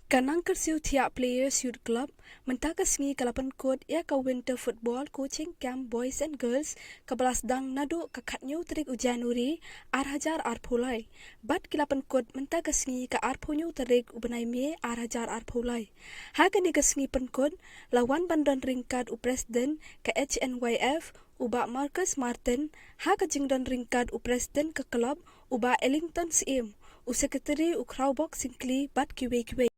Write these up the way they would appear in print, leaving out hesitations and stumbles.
Kanang kersiu tiap players youth club mentaka sengi kalapan kod ia ka winter football coaching camp boys and girls kebelas dang nado kakatnyo terik Januari arhajar arpulai. Bat kilapan kod mentaka sengi ka arpunyo terik ubenai me arhajar arpulai. Haga ni sengi penkod lawan bandan ringkad u presiden ke HNYF uba Marcus Martin haga jingdan ringkad u presiden ke klub uba Ellington CM u sekretari u crowbox singkli bat kiwe-kiwe.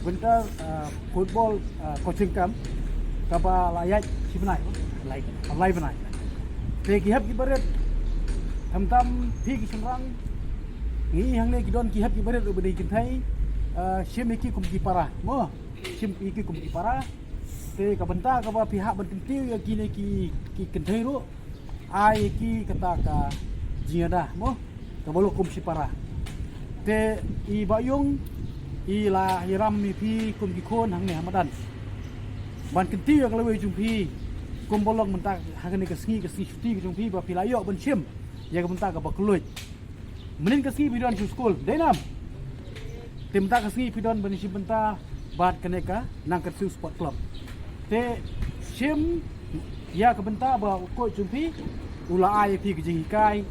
Winter football coaching camp kapa layak si benai lai benai te ki hab ki baret tam phi ki sangrang ngi hang le ki don ki hab ki baret ubedi kin thai sim ki kum ki para mo sim ki kum ki para te ka benta ka ba pihak benting tiu ya ki ne ki kin thai ro ai ki kata ka jiada mo ka bolo kum si para te I bayung ila hiram mi pi kum ki khon hang ne hamadan ban kenti ya kalau jum pi kum bolong mentak hang ne ka sngi shuti jum pi ba pilayo ban chim ya ka mentak ka ba kluit menin ka sngi bidon ju school denam tim tak ka sngi bidon ban si benta bat kaneka nang ka sport club te chim ya ka benta ba ko jum pi ula ai pi ki jing kai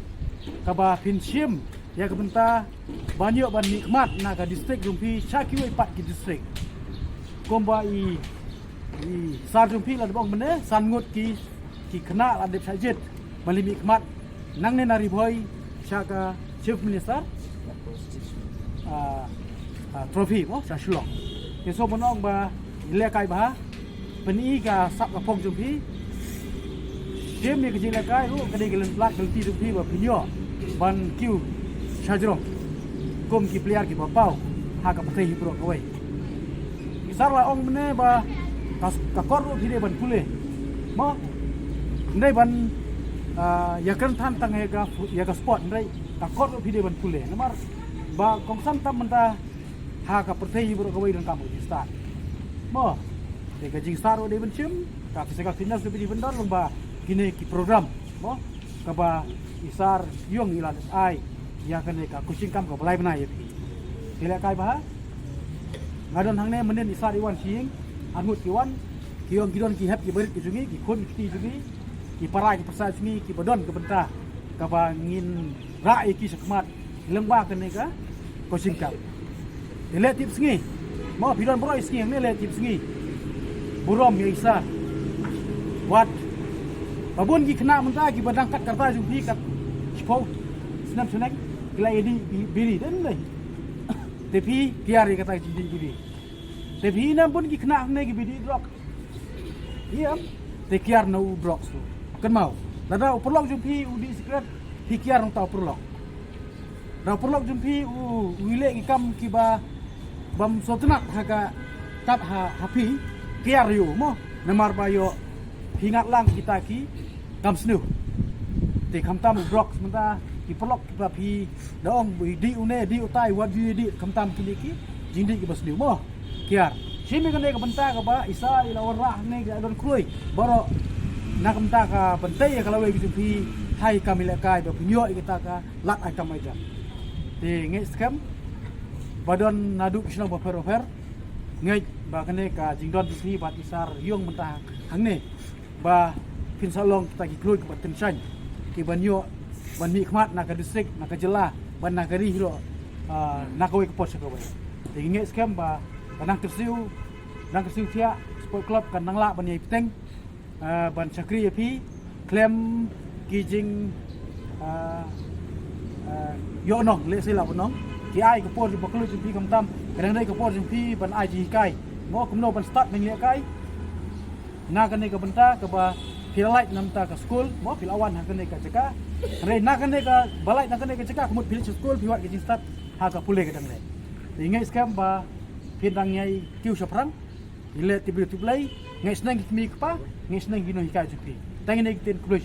ka ba pin chim ya kebenta banyak ban nikmat naga distrik jumpi Syakiwai pat ki distrik komba I sar jumpi la bong bene sangut ki kena la de sajid mali nikmat nang ne nari boy syaka chief minister trophy mo sa shulong ke so monong ba ile kai ba peni ka sap ka pong jumpi jem ni ke jile kai ru kadi gelen plak gelti jumpi ba pinyo ban kiu Sajrong kum ki player ki bapau ha ka patai hibro kawai isar la ong mene ba ka kor hide ban pule mo ndai ban ya kan than tang ya ka sport ndai ka kor hide ban pule namar ba kong sam tam menta ha ka patai hibro kawai dan kamu di start mo de ka jing star de ban chim ka physical fitness de bi bandar lomba kini ki program mo ka ba isar yong ilan ai ya kan ka kucing kam ka balai benai pi tila kai ba ngadon hangne menen isar iwan sing angut kiwan kiong kidon ki hap ki berit ki sungi ki khon ki sungi ki parai ki persai sungi ki bodon ke benta ka ba ngin rai ki sakmat lengba kan ka kucing kam tila tip sungi mo bidon bro sungi hangne le tip sungi burom ya isa wat babun ki kena menta ki badang kat karta jumpi kat spau snap snack kelai di biri dan leh tapi kiari kata jinjing biri tapi nam pun ki kena ne ki biri drop iya te kiar no drop tu kan mau lada perlok jumpi udi secret ki kiar no tau perlok da perlok jumpi wile ki kam ki ba bam sotnak haga tap hapi kiar yo mo namar ba yo hingat lang kita ki kam snu te kam tam drop sementara ki pelok ki papi daong di une di utai wat di kamtam kini ki jindi ki basni mo kiar simi kan ka benta ka ba isa ila warah ne ga don krui baro na kamta ka bentai kalau we ki pi hai kamila kai ba punyo kita ka lat ai kam aja te nge scam badon nadu kisna ba fer nge ba kan ka jingdon pi ba isar yong benta hangne ba pin salong kita ki krui ka tension ki banyo ban nikmat nak distrik nak jela ban nagari hiro nak we kepos ka we tingi scam ba kanang kersiu tia sport club kan nang la ban yai peteng ban sakri api claim kijing yo nong le sila nong ki ai kepos di baklu jumpi kamtam kadang dai kepos jumpi ban ai ji kai mo kumno ban start nang le kai na kan ne ka benta ka ba pilait namta ka school mo pilawan ha kan ne ka ceka re na kan ka balai na kan ka ceka kumut pilih school piwat ke start ha ka pule ka dang le ingai scam ba pindang nyai kiu saprang Ile tiba-tiba ngai senang kimi kepa, ngai senang gino hikai jumpi. Tangi nek ten kulo